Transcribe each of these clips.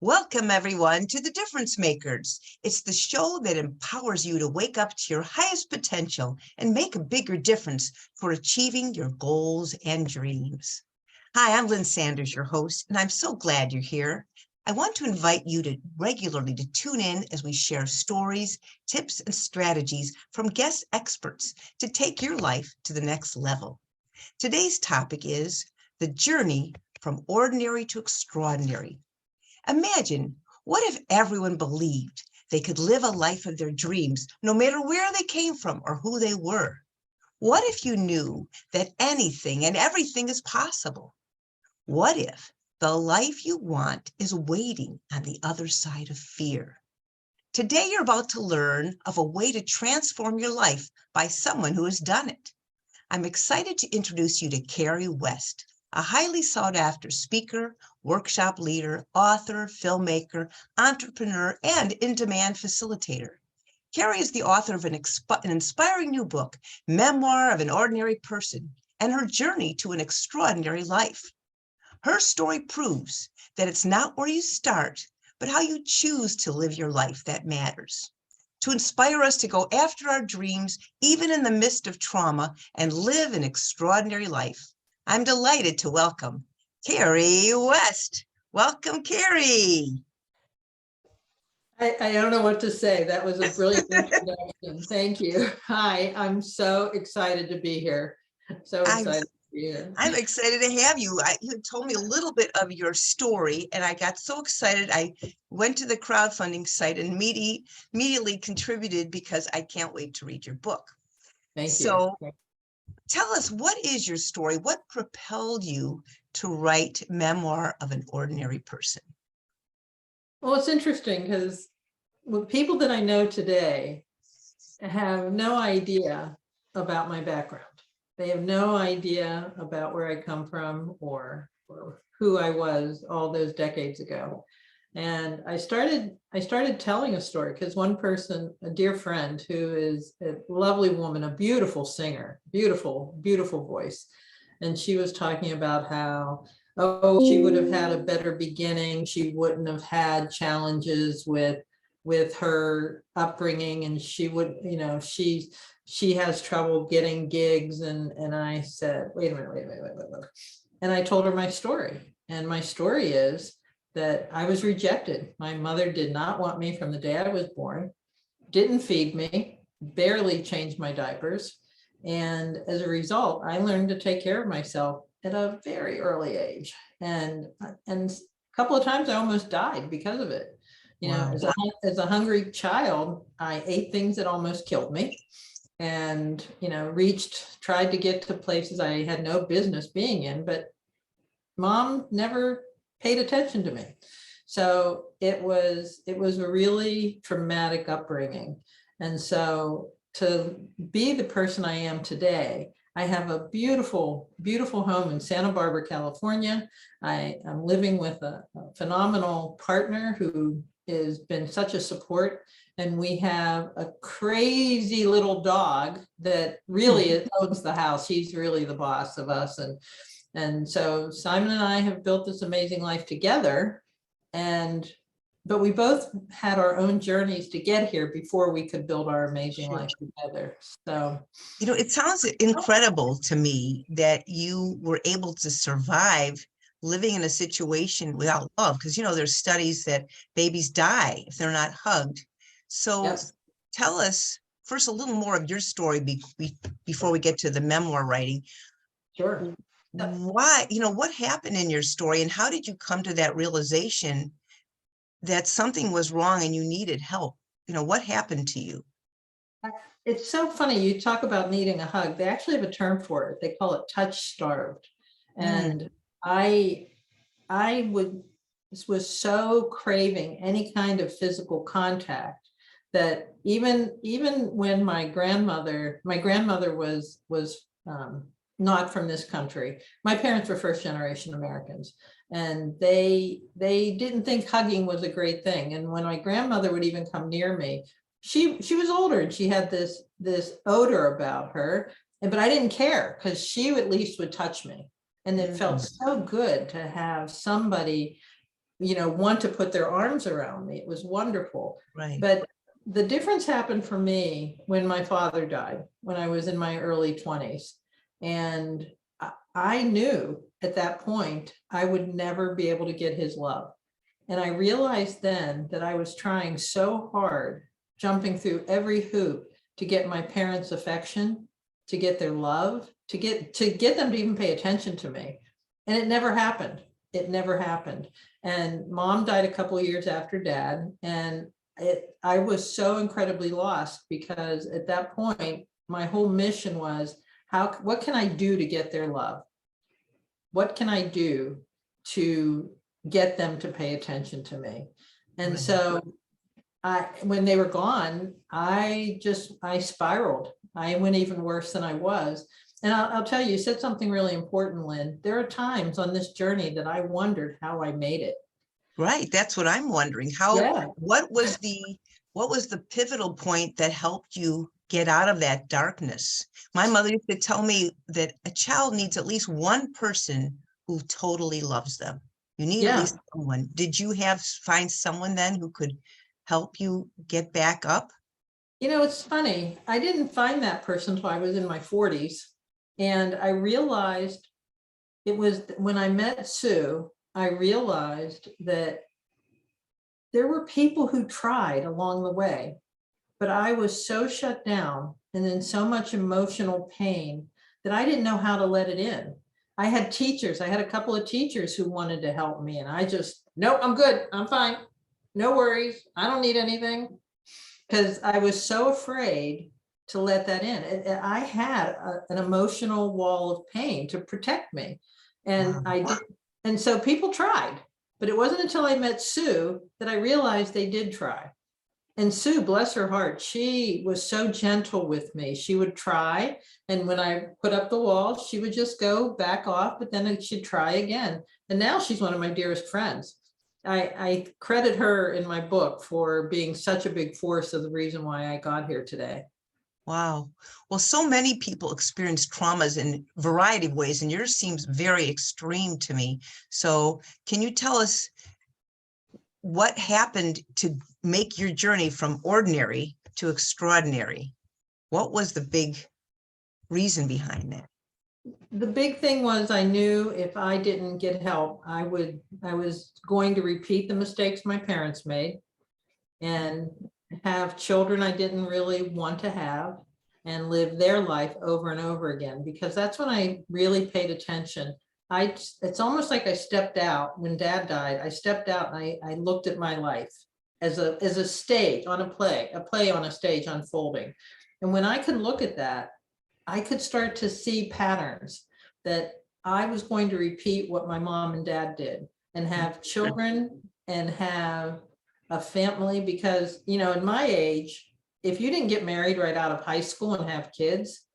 Welcome, everyone, to The Difference Makers. It's the show that empowers you to wake up to your highest potential and make a bigger difference for achieving your goals and dreams. Hi, I'm Lynn Sanders, your host, and I'm so glad you're here. I want to invite you to regularly tune in as we share stories, tips, and strategies from guest experts to take your life to the next level. Today's topic is the journey from ordinary to extraordinary. Imagine, what if everyone believed they could live a life of their dreams, no matter where they came from or who they were? What if you knew that anything and everything is possible? What if the life you want is waiting on the other side of fear? Today, you're about to learn of a way to transform your life by someone who has done it. I'm excited to introduce you to Carrie West, a highly sought after speaker, workshop leader, author, filmmaker, entrepreneur, and in-demand facilitator. Carrie is the author of an inspiring new book, Memoir of an Ordinary Person, and her journey to an extraordinary life. Her story proves that it's not where you start, but how you choose to live your life that matters. To inspire us to go after our dreams, even in the midst of trauma, and live an extraordinary life, I'm delighted to welcome Carrie West. Welcome, Carrie. I don't know what to say. That was a brilliant introduction. Thank you. Hi, I'm so excited to be here. So excited to be here. I'm excited to have you. You told me a little bit of your story, and I got so excited. I went to the crowdfunding site and immediately contributed because I can't wait to read your book. Thank you. So tell us, what is your story? What propelled you to write Memoir of an Ordinary Person? Well, it's interesting because with people that I know today have no idea about my background. They have no idea about where I come from or who I was all those decades ago. And I started telling a story because one person, a dear friend who is a lovely woman, a beautiful singer, beautiful, beautiful voice. And she was talking about how, she would have had a better beginning. She wouldn't have had challenges with her upbringing, and she would, she has trouble getting gigs. And I said, wait a minute. And I told her my story. And my story is that I was rejected. My mother did not want me from the day I was born, didn't feed me, barely changed my diapers. And as a result, I learned to take care of myself at a very early age. And a couple of times I almost died because of it. Wow. As a hungry child, I ate things that almost killed me. And, tried to get to places I had no business being in, but mom never paid attention to me. So it was a really traumatic upbringing. And so to be the person I am today, I have a beautiful, beautiful home in Santa Barbara, California. I am living with a phenomenal partner who has been such a support. And we have a crazy little dog that really owns the house. He's really the boss of us. And so Simon and I have built this amazing life together. But we both had our own journeys to get here before we could build our amazing life together. So, it sounds incredible to me that you were able to survive living in a situation without love, because, there's studies that babies die if they're not hugged. So yes. Tell us first a little more of your story before we get to the memoir writing. Sure. Why, what happened in your story, and how did you come to that realization that something was wrong and you needed help? What happened to you? It's so funny. You talk about needing a hug. They actually have a term for it. They call it touch starved. And I was so craving any kind of physical contact that even when my grandmother was not from this country. My parents were first generation Americans, and they didn't think hugging was a great thing. And when my grandmother would even come near me, she was older and she had this odor about her, but I didn't care because she at least would touch me. And it felt so good to have somebody want to put their arms around me. It was wonderful. Right. But the difference happened for me when my father died, when I was in my early 20s. And I knew at that point I would never be able to get his love. And I realized then that I was trying so hard, jumping through every hoop to get my parents' affection, to get their love, to get them to even pay attention to me. And it never happened. It never happened. And mom died a couple of years after dad. And I was so incredibly lost, because at that point, my whole mission was, what can I do to get their love? What can I do to get them to pay attention to me? And so when they were gone, I spiraled. I went even worse than I was. And I'll tell you said something really important, Lynn. There are times on this journey that I wondered how I made it. Right. That's what I'm wondering. What was the pivotal point that helped you get out of that darkness? My mother used to tell me that a child needs at least one person who totally loves them. You need at least someone. Did you find someone then who could help you get back up? It's funny. I didn't find that person until I was in my 40s. And I realized it was when I met Sue, I realized that there were people who tried along the way, but I was so shut down and in so much emotional pain that I didn't know how to let it in. I had a couple of teachers who wanted to help me, and I just, nope, I'm good. I'm fine. No worries. I don't need anything. Because I was so afraid to let that in. I had an emotional wall of pain to protect me. And I did. And so people tried, but it wasn't until I met Sue that I realized they did try. And Sue, bless her heart, she was so gentle with me. She would try. And when I put up the wall, she would just go back off, but then she'd try again. And now she's one of my dearest friends. I credit her in my book for being such a big force of the reason why I got here today. Wow. Well, so many people experience traumas in a variety of ways, and yours seems very extreme to me. So can you tell us what happened to make your journey from ordinary to extraordinary? What was the big reason behind that? The big thing was I knew if I didn't get help, I was going to repeat the mistakes my parents made and have children I didn't really want to have and live their life over and over again, because that's when I really paid attention. It's almost like I stepped out when dad died. I stepped out and I looked at my life as a stage on a play on a stage unfolding. And when I could look at that, I could start to see patterns that I was going to repeat what my mom and dad did and have children and have a family, because, in my age, if you didn't get married right out of high school and have kids,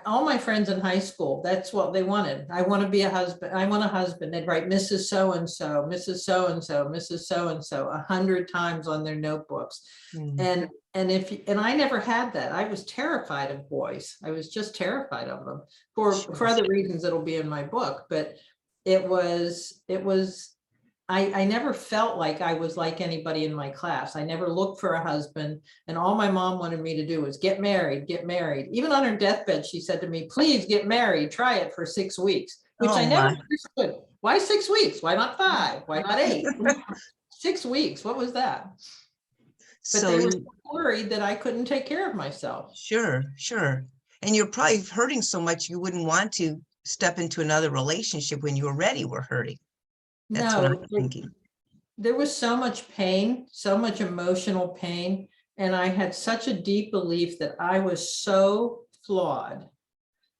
all my friends in high school, that's what they wanted. I want to be a husband. I want a husband. They'd write Mrs. So-and-so, Mrs. So-and-so, Mrs. So-and-so 100 times on their notebooks. And I never had that. I was terrified of boys. I was just terrified of them for other reasons that'll be in my book. But I never felt like I was like anybody in my class. I never looked for a husband, and all my mom wanted me to do was get married, get married. Even on her deathbed, she said to me, please get married, try it for 6 weeks, which I never understood. Why 6 weeks? Why not 5? Why not 8? 6 weeks, what was that? But so they were worried that I couldn't take care of myself. Sure. And you're probably hurting so much you wouldn't want to step into another relationship when you already were hurting. That's what I'm thinking. There was so much pain, so much emotional pain. And I had such a deep belief that I was so flawed.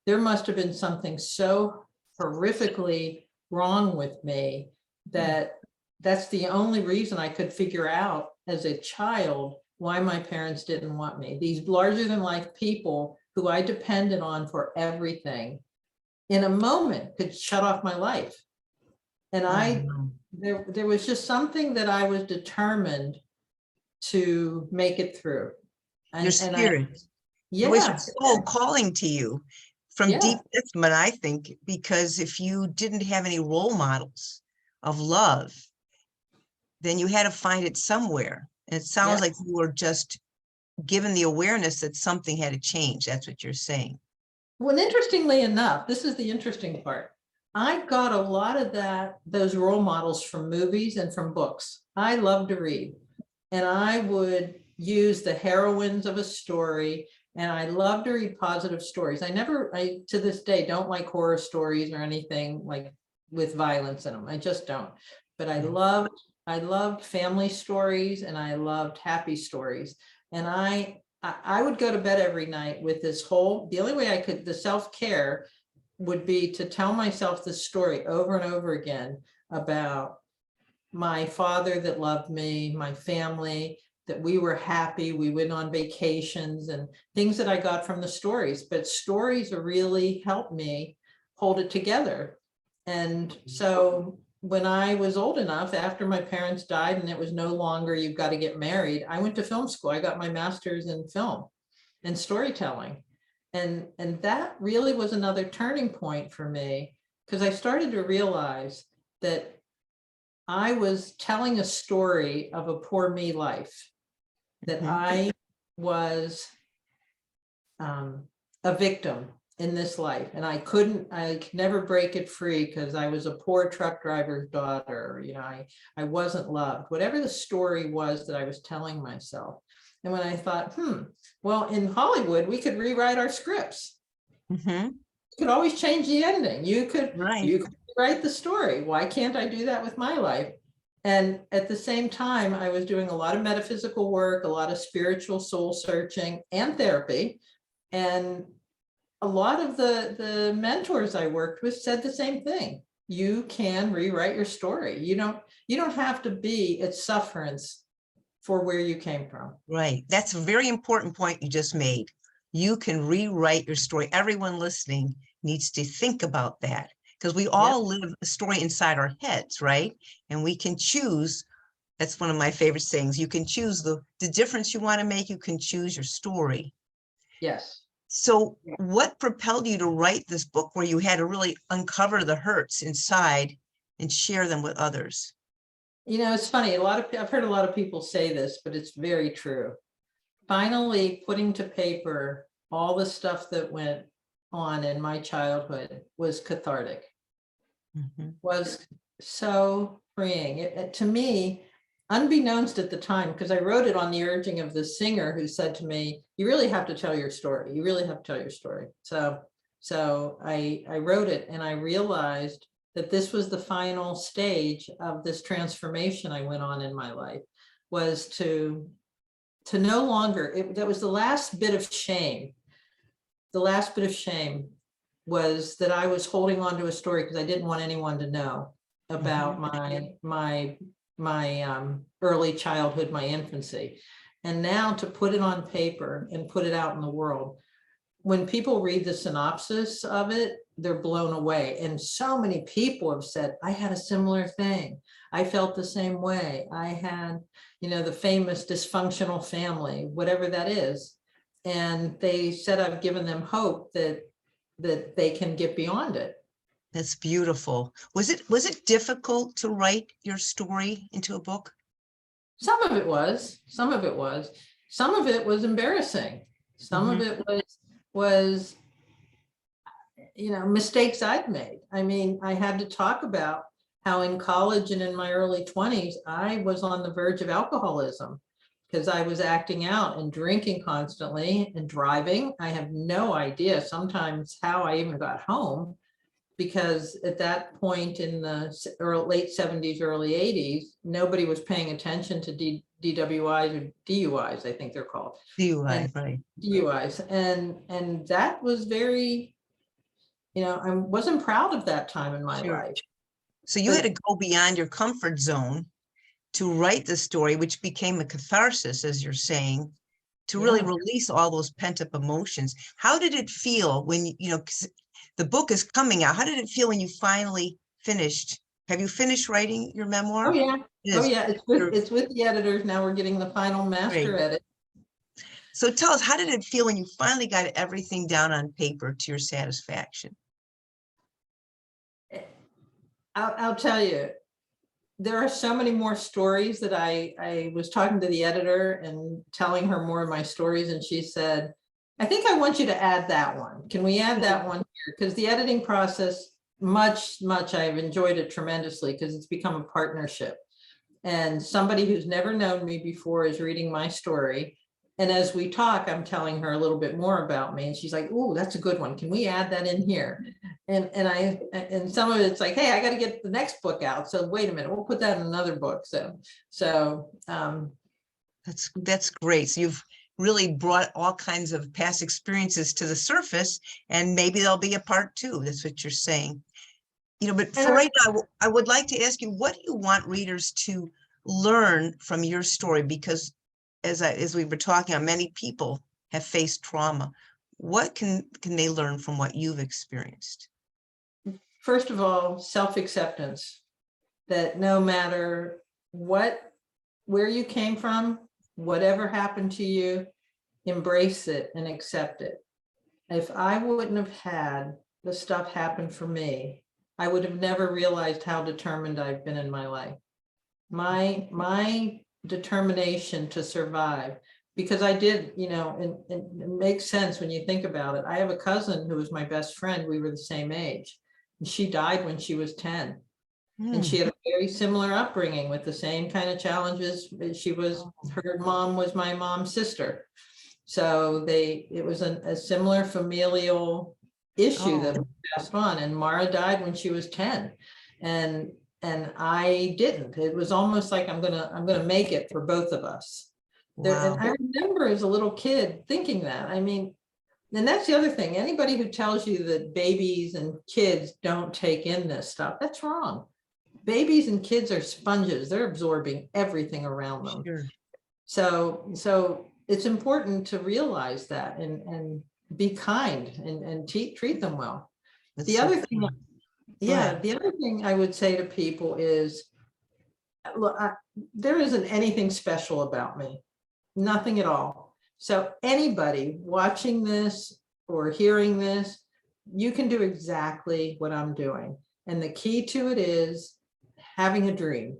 There must have been something so horrifically wrong with me that that's the only reason I could figure out as a child why my parents didn't want me. These larger than life people who I depended on for everything in a moment could shut off my life. And there was just something that I was determined to make it through. Your spirit. It was your soul calling to you from deep within, I think, because if you didn't have any role models of love then you had to find it somewhere. And it sounds Yeah. like you were just given the awareness that something had to change. That's what you're saying. Well, interestingly enough, this is the interesting part. I got a lot of those role models from movies and from books. I love to read, and I would use the heroines of a story, and I love to read positive stories. I to this day don't like horror stories or anything like with violence in them. I just don't. But I loved family stories, and I loved happy stories. And I would go to bed every night with the only way I could, the self-care would be to tell myself this story over and over again about my father that loved me, my family, that we were happy, we went on vacations, and things that I got from the stories. But stories really helped me hold it together. And so when I was old enough, after my parents died and it was no longer, you've got to get married, I went to film school. I got my master's in film and storytelling. And that really was another turning point for me, because I started to realize that I was telling a story of a poor me life, that I was a victim in this life, and I could never break it free because I was a poor truck driver's daughter. I wasn't loved, whatever the story was that I was telling myself. And when I thought, well, in Hollywood, we could rewrite our scripts. Mm-hmm. You could always change the ending. You could Right. write the story. Why can't I do that with my life? And at the same time, I was doing a lot of metaphysical work, a lot of spiritual soul searching and therapy. And a lot of the mentors I worked with said the same thing. You can rewrite your story. You don't have to be at sufferance for where you came from. Right. That's a very important point you just made. You can rewrite your story. Everyone listening needs to think about that, because we all live a story inside our heads, right? And we can choose. That's one of my favorite sayings. You can choose the difference you want to make. You can choose your story. Yes. So what propelled you to write this book where you had to really uncover the hurts inside and share them with others? It's funny. I've heard a lot of people say this, but it's very true. Finally putting to paper all the stuff that went on in my childhood was cathartic. Was so freeing. To me, unbeknownst at the time, because I wrote it on the urging of the singer who said to me, you really have to tell your story. You really have to tell your story. So I wrote it, and I realized that this was the final stage of this transformation I went on in my life, was to no longer, that was the last bit of shame. The last bit of shame was that I was holding on to a story because I didn't want anyone to know about my early childhood, my infancy. And now to put it on paper and put it out in the world, when people read the synopsis of it, they're blown away. And so many people have said, I had a similar thing. I felt the same way. I had, the famous dysfunctional family, whatever that is. And they said, I've given them hope that they can get beyond it. That's beautiful. Was it difficult to write your story into a book? Some of it was. Some of it was embarrassing. Some of it was mistakes I'd made. I mean, I had to talk about how in college and in my early 20s, I was on the verge of alcoholism because I was acting out and drinking constantly and driving. I have no idea sometimes how I even got home, because at that point in the late 70s, early 80s, nobody was paying attention to DWIs or DUIs, I think they're called. DUI, right. DUIs. And that was very, I wasn't proud of that time in my life. So you had to go beyond your comfort zone to write the story, which became a catharsis, as you're saying, to really release all those pent-up emotions. How did it feel when, 'cause the book is coming out, how did it feel when you finally finished? Have you finished writing your memoir? Oh, yeah. It's with the editors. Now we're getting the final master edit. So tell us, how did it feel when you finally got everything down on paper to your satisfaction? I'll tell you, there are so many more stories that I was talking to the editor and telling her more of my stories, and she said, I think I want you to add that one. Can we add that one here? Because the editing process, much, I've enjoyed it tremendously because it's become a partnership. And somebody who's never known me before is reading my story. And as we talk, I'm telling her a little bit more about me. And she's like, oh, that's a good one. Can we add that in here? And some of it's like, hey, I got to get the next book out. So wait a minute, we'll put that in another book. So That's great. So you've really brought all kinds of past experiences to the surface, and maybe there'll be a part two. That's what you're saying. But for right now, I would like to ask you, what do you want readers to learn from your story? Because as we were talking, many people have faced trauma. What can they learn from what you've experienced? First of all, self-acceptance, that no matter where you came from, whatever happened to you, embrace it and accept it. If I wouldn't have had the stuff happen for me, I would have never realized how determined I've been in my life. My determination to survive, because I did, and it makes sense when you think about it. I have a cousin who was my best friend. We were the same age, and she died when she was 10. And she had a very similar upbringing with the same kind of challenges. Her mom was my mom's sister. So it was a similar familial issue that was passed on. And Mara died when she was 10. And I didn't. It was almost like I'm gonna make it for both of us. And I remember as a little kid thinking that. I mean, and that's the other thing. Anybody who tells you that babies and kids don't take in this stuff, that's wrong. Babies and kids are sponges. They're absorbing everything around them. Sure. So it's important to realize that and be kind and treat them well. The other thing I would say to people is, look, there isn't anything special about me, nothing at all. So anybody watching this or hearing this, you can do exactly what I'm doing. And the key to it is having a dream,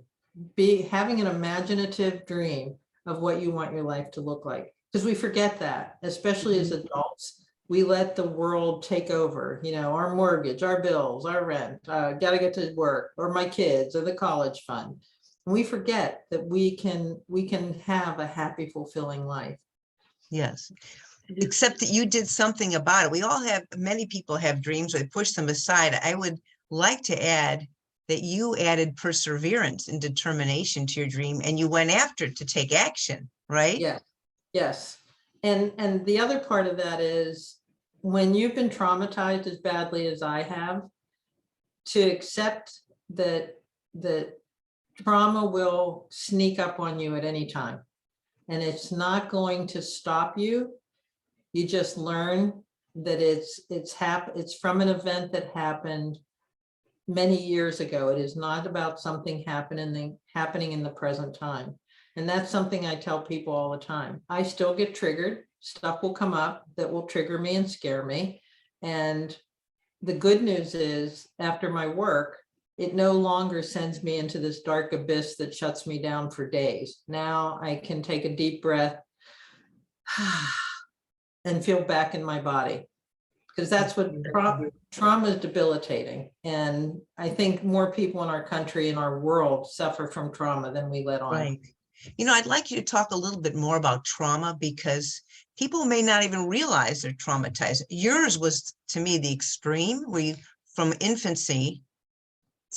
having an imaginative dream of what you want your life to look like. Because we forget that, especially as adults. We let the world take over, our mortgage, our bills, our rent, got to get to work, or my kids, or the college fund. And we forget that we can have a happy, fulfilling life. Yes. Except that you did something about it. Many people have dreams, they push them aside. I would like to add that you added perseverance and determination to your dream, and you went after it to take action, right? Yes. And the other part of that is, when you've been traumatized as badly as I have, to accept that trauma will sneak up on you at any time, and it's not going to stop you. You just learn that it's from an event that happened many years ago. It is not about something happening in the present time. And that's something I tell people all the time. I still get triggered. Stuff will come up that will trigger me and scare me. And the good news is, after my work, it no longer sends me into this dark abyss that shuts me down for days. Now I can take a deep breath and feel back in my body. Because that's what trauma is, debilitating. And I think more people in our country, in our world, suffer from trauma than we let on. Right. I'd like you to talk a little bit more about trauma, because people may not even realize they're traumatized. Yours was, to me, the extreme, where you, from infancy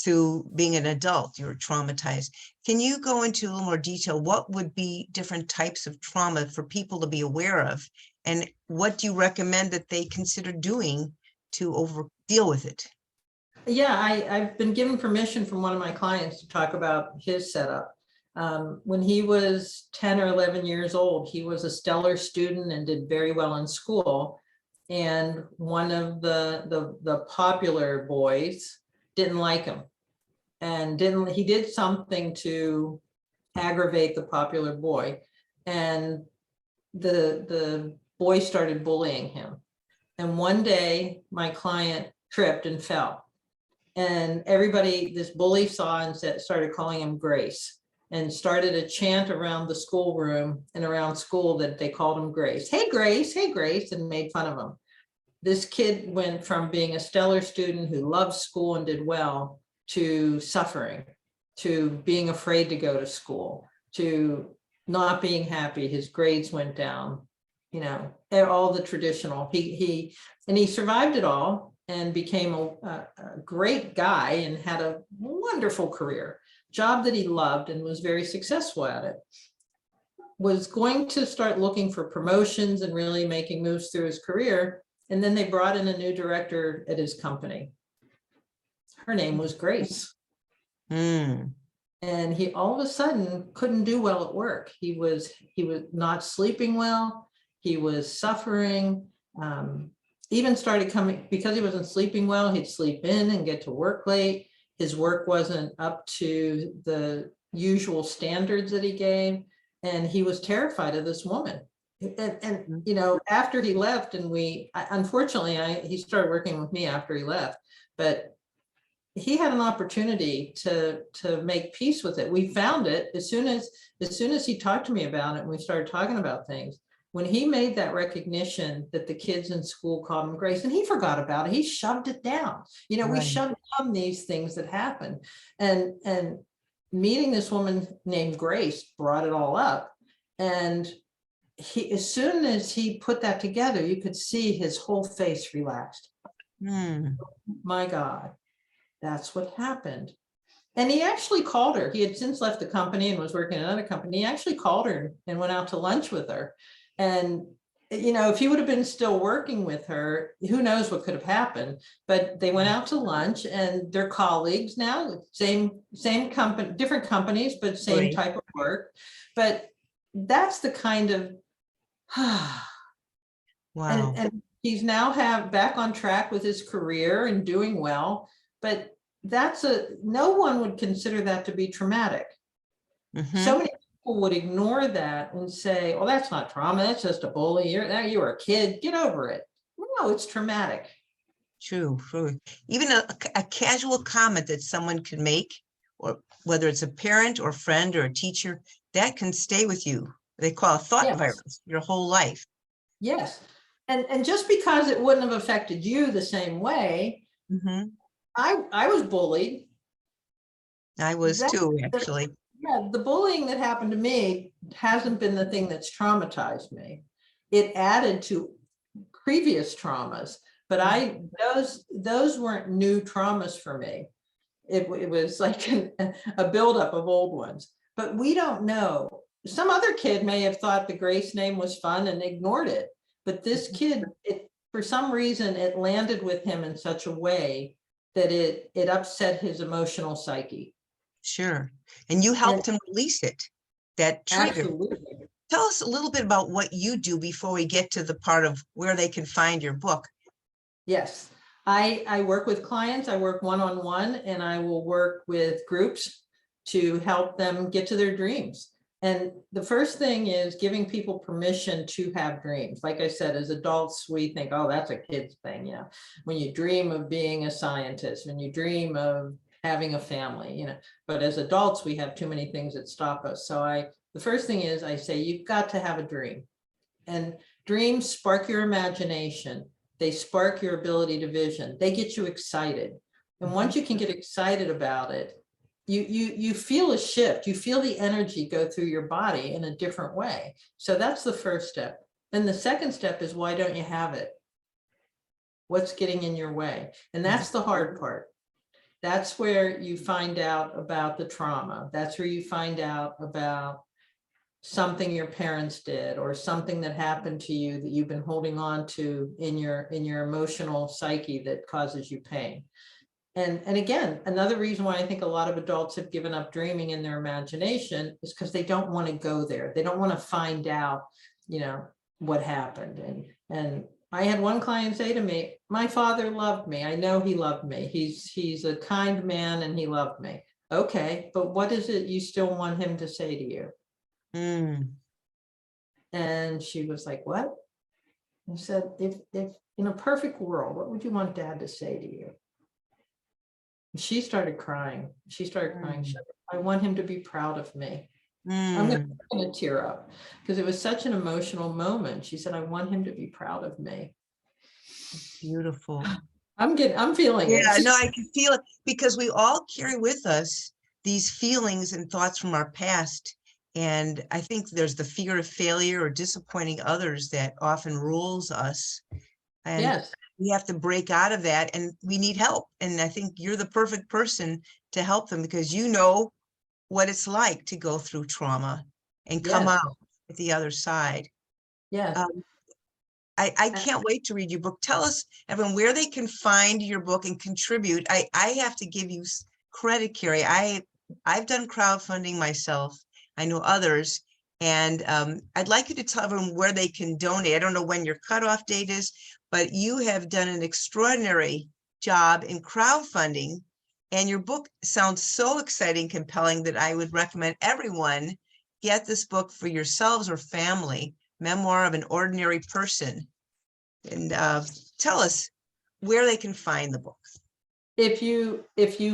to being an adult, you were traumatized. Can you go into a little more detail? What would be different types of trauma for people to be aware of? And what do you recommend that they consider doing to deal with it? Yeah, I've been given permission from one of my clients to talk about his setup. When he was 10 or 11 years old, he was a stellar student and did very well in school. And one of the popular boys didn't like him, and he did something to aggravate the popular boy. And the boy started bullying him. And one day my client tripped and fell. And everybody, this bully saw and started calling him Grace, and started a chant around the schoolroom and around school that they called him Grace. Hey, Grace, and made fun of him. This kid went from being a stellar student who loved school and did well to suffering, to being afraid to go to school, to not being happy. His grades went down, you know, all the traditional. He survived it all and became a great guy and had a wonderful career, job that he loved and was very successful at it. Was going to start looking for promotions and really making moves through his career. And then they brought in a new director at his company. Her name was Grace. Mm. And he all of a sudden couldn't do well at work. He was not sleeping well. He was suffering. Even started coming, because he wasn't sleeping well, he'd sleep in and get to work late. His work wasn't up to the usual standards that he gave. And he was terrified of this woman. And you know, after he left, and unfortunately, he started working with me after he left, but he had an opportunity to make peace with it. We found it as soon as he talked to me about it, and we started talking about things. When he made that recognition that the kids in school called him Grace, and he forgot about it, he shoved it down. You know, Right. We shoved down these things that happen, and meeting this woman named Grace brought it all up. And as soon as he put that together, you could see his whole face relaxed. My God, that's what happened. And he actually called her. He had since left the company and was working at another company. He actually called her and went out to lunch with her. And, you know, if he would have been still working with her, who knows what could have happened. But they went out to lunch, and they're colleagues now, same company, different companies, but same Right. type of work. But that's the kind of, Wow. and he's now back on track with his career and doing well. But no one would consider that to be traumatic. So many people would ignore that and say, well, that's not trauma, that's just a bully, you were a kid, get over it. No, it's traumatic. True. Even a casual comment that someone can make, or whether it's a parent or friend or a teacher, that can stay with you. They call a thought virus your whole life. Yes. And just because it wouldn't have affected you the same way, I was bullied. I was too, actually. Yeah, the bullying that happened to me hasn't been the thing that's traumatized me. It added to previous traumas, but those weren't new traumas for me. It was like a buildup of old ones. But we don't know. Some other kid may have thought the Grace name was fun and ignored it. But this kid, for some reason, it landed with him in such a way that it upset his emotional psyche. Sure. And you helped him release it, that trigger. Absolutely. Tell us a little bit about what you do before we get to the part of where they can find your book. Yes, I work with clients. I work one-on-one, and I will work with groups to help them get to their dreams. And the first thing is giving people permission to have dreams. Like I said, as adults, we think, oh, that's a kid's thing. You know, when you dream of being a scientist, when you dream of having a family, you know, but as adults, we have too many things that stop us. So the first thing is I say, you've got to have a dream. And dreams spark your imagination. They spark your ability to vision. They get you excited. And once you can get excited about it, you feel a shift. You feel the energy go through your body in a different way. So that's the first step. Then the second step is, why don't you have it? What's getting in your way? And that's the hard part. That's where you find out about the trauma. That's where you find out about something your parents did, or something that happened to you that you've been holding on to in your emotional psyche that causes you pain. And again, another reason why I think a lot of adults have given up dreaming in their imagination is because they don't want to go there. They don't want to find out, you know, what happened. And I had one client say to me, my father loved me. I know he loved me. He's a kind man and he loved me. Okay, but what is it you still want him to say to you? And she was like, what? I said, if in a perfect world, what would you want Dad to say to you? she started crying. She started crying. She Mm. said, I want him to be proud of me. I'm Mm. going to tear up because it was such an emotional moment. She said, I want him to be proud of me. Beautiful. I'm feeling it. Yeah, no, I can feel it because we all carry with us these feelings and thoughts from our past. And I think there's the fear of failure or disappointing others that often rules us. And Yes. we have to break out of that and we need help. And I think you're the perfect person to help them because you know what it's like to go through trauma and come Yes. out at the other side. Yes. Um, I can't wait to read your book. Tell us, everyone, where they can find your book and contribute. I have to give you credit, Carrie. I've done crowdfunding myself. I know others. And I'd like you to tell everyone where they can donate. I don't know when your cutoff date is, but you have done an extraordinary job in crowdfunding. And your book sounds so exciting, compelling that I would recommend everyone get this book for yourselves or family. Memoir of an Ordinary Person. And tell us where they can find the book. If you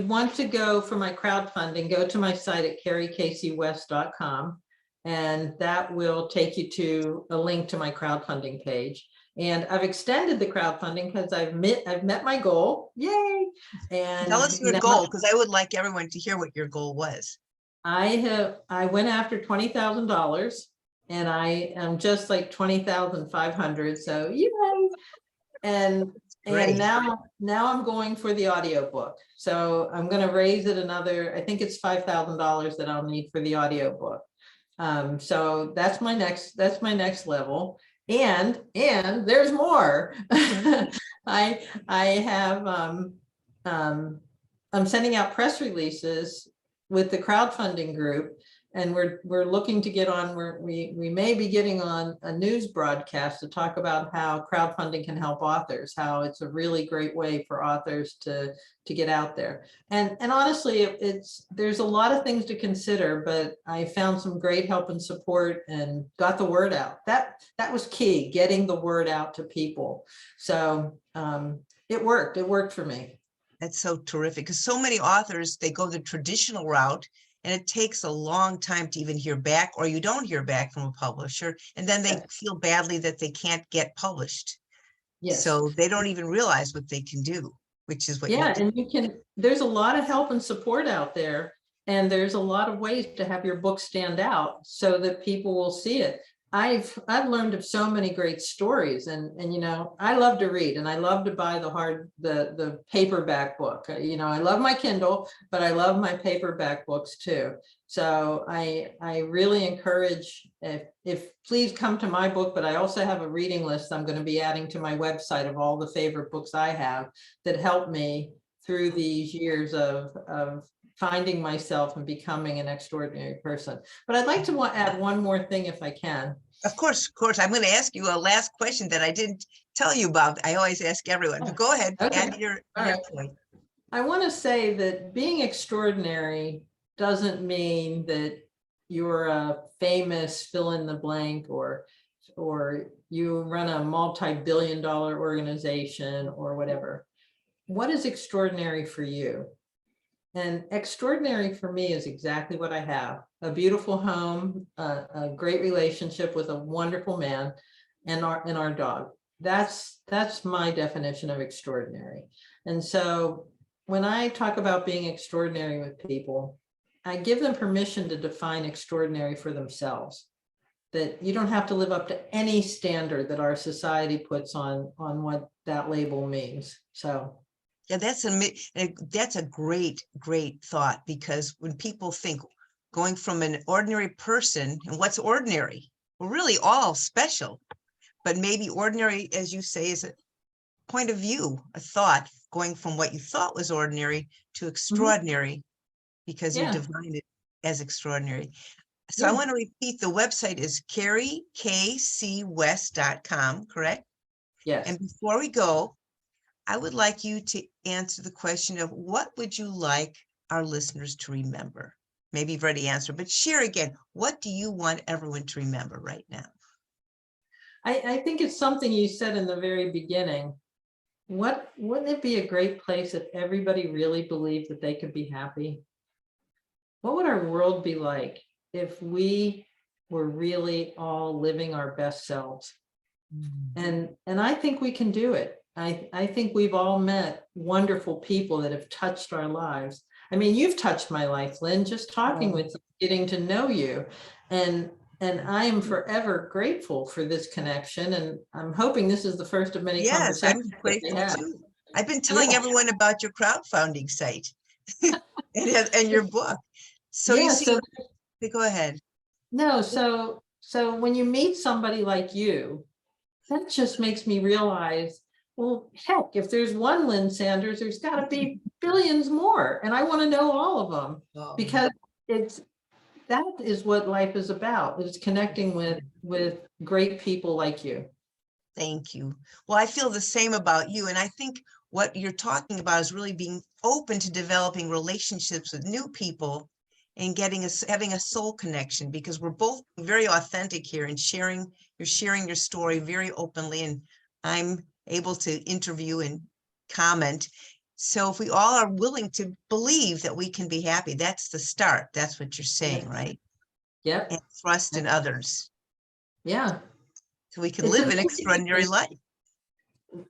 want to go for my crowdfunding, go to my site at carriecasey.west.com, and that will take you to a link to my crowdfunding page. And I've extended the crowdfunding because I've met my goal. Yay! And Tell us your now goal, because I would like everyone to hear what your goal was. I went after $20,000 and I am just like 20,500. So yay! And Great. now I'm going for the audiobook. So I'm going to raise it another, I think it's $5,000 that I'll need for the audiobook. So that's my next level. And there's more. I have I'm sending out press releases with the crowdfunding group, and we're looking to get on, we may be getting on a news broadcast to talk about how crowdfunding can help authors, how it's a really great way for authors to get out there. And honestly, there's a lot of things to consider, but I found some great help and support and got the word out. That was key, getting the word out to people. So it worked for me. That's so terrific, because so many authors, they go the traditional route and it takes a long time to even hear back, or you don't hear back from a publisher, and then they feel badly that they can't get published. Yes. So they don't even realize what they can do, which is what you Yeah, did. and there's a lot of help and support out there, and there's a lot of ways to have your book stand out so that people will see it. I've learned of so many great stories, and you know, I love to read and I love to buy the paperback book. You know, I love my Kindle, but I love my paperback books too. So I really encourage, if please come to my book, but I also have a reading list I'm going to be adding to my website of all the favorite books I have that helped me through these years of finding myself and becoming an extraordinary person. But I'd like to add one more thing if I can. Of course, I'm going to ask you a last question that I didn't tell you about. I always ask everyone, but go ahead, Okay. add your point. I want to say that being extraordinary doesn't mean that you're a famous fill in the blank, or you run a multi-billion-dollar organization or whatever. What is extraordinary for you? And extraordinary for me is exactly what I have: a beautiful home, a great relationship with a wonderful man, and our dog. That's my definition of extraordinary. And so when I talk about being extraordinary with people, I give them permission to define extraordinary for themselves. That you don't have to live up to any standard that our society puts on what that label means. So Yeah, that's a great thought, because when people think going from an ordinary person, and what's ordinary? We're really all special, but maybe ordinary, as you say, is a point of view, a thought, going from what you thought was ordinary to extraordinary, because you defined it as extraordinary. So I want to repeat, the website is carriecasey.west.com, correct? yes. And before we go, I would like you to answer the question of what would you like our listeners to remember? Maybe you've already answered, but share again. What do you want everyone to remember right now? I think it's something you said in the very beginning, wouldn't it be a great place if everybody really believed that they could be happy? What would our world be like if we were really all living our best selves? And I think we can do it. I think we've all met wonderful people that have touched our lives. I mean, you've touched my life, Lynn, just talking with you, getting to know you. And I am forever grateful for this connection. And I'm hoping this is the first of many Yes, conversations I'm that we grateful have. too. I've been telling Yeah. everyone about your crowdfunding site and your book. So you Yeah. see, So go ahead. no, so when you meet somebody like you, that just makes me realize, well, heck, if there's one Lynn Sanders, there's got to be billions more. And I want to know all of them Oh, because that is what life is about, is connecting with great people like you. thank you. Well, I feel the same about you. And I think what you're talking about is really being open to developing relationships with new people and having a soul connection, because we're both very authentic here and you're sharing your story very openly, and I'm able to interview and comment. So if we all are willing to believe that we can be happy, that's the start. That's what you're saying, right? Yep. And trust in others Yeah. so we can It's live an amazing to extraordinary me. life.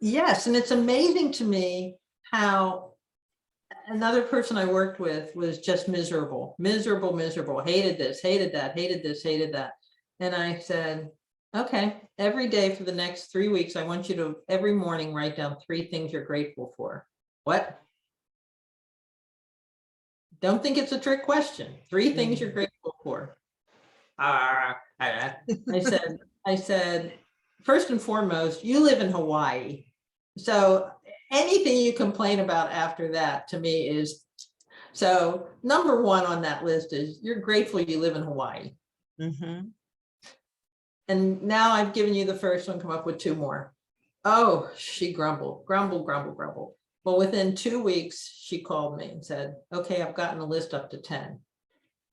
Yes. And it's amazing to me how another person I worked with was just miserable, hated this, hated that, hated this, hated that. And I said, okay, every day for the next 3 weeks, I want you to every morning write down 3 things you're grateful for. What? Don't think it's a trick question. 3 things you're grateful for. I said, first and foremost, you live in Hawaii. So anything you complain about after that to me is, so number 1 on that list is you're grateful you live in Hawaii. Mm-hmm. And now I've given you the first one, come up with 2 more. Oh, she grumbled. Well, within 2 weeks, she called me and said, okay, I've gotten the list up to 10.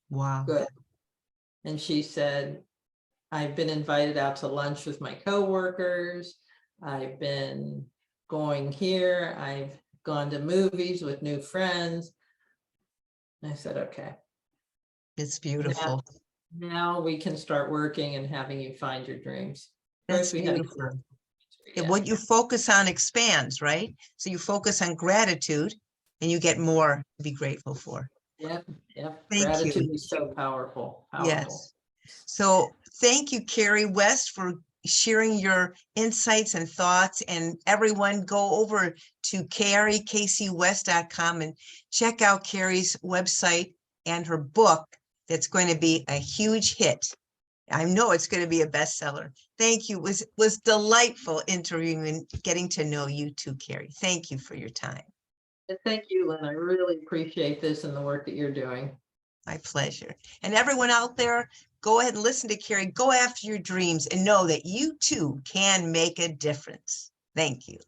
Wow. Good. And she said, I've been invited out to lunch with my coworkers. I've been going here. I've gone to movies with new friends. I said, okay. It's beautiful. Now we can start working and having you find your dreams. That's First, we got to. beautiful. What you focus on expands, right? So you focus on gratitude and you get more to be grateful for. Yep. Thank Gratitude you. is so powerful. Yes. So thank you, Carrie West, for sharing your insights and thoughts. And everyone, go over to carriekcwest.com and check out Carrie's website and her book. That's going to be a huge hit. I know it's going to be a bestseller. Thank you. It was delightful interviewing and getting to know you too, Carrie. Thank you for your time. Thank you, Lynn. I really appreciate this and the work that you're doing. My pleasure. And everyone out there, go ahead and listen to Carrie. Go after your dreams and know that you too can make a difference. Thank you.